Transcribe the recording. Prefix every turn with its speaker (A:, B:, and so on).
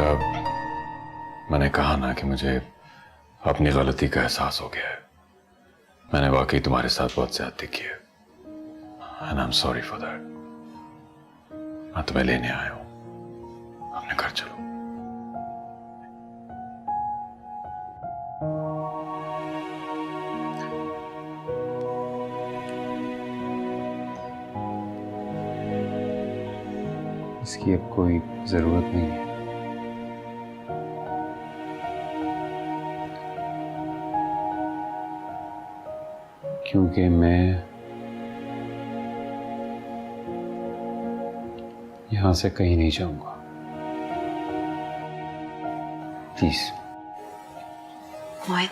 A: बेटा, मैंने कहा ना कि मुझे अपनी गलती का एहसास हो गया है। मैंने वाकई तुम्हारे साथ बहुत ज्यादती की है, and I am sorry for that. मैं तुम्हें लेने आया हूं, अपने घर चलो।
B: इसकी अब कोई जरूरत नहीं है। क्योंकि मैं यहां से कहीं नहीं जाऊंगा। प्लीज
C: मोहित,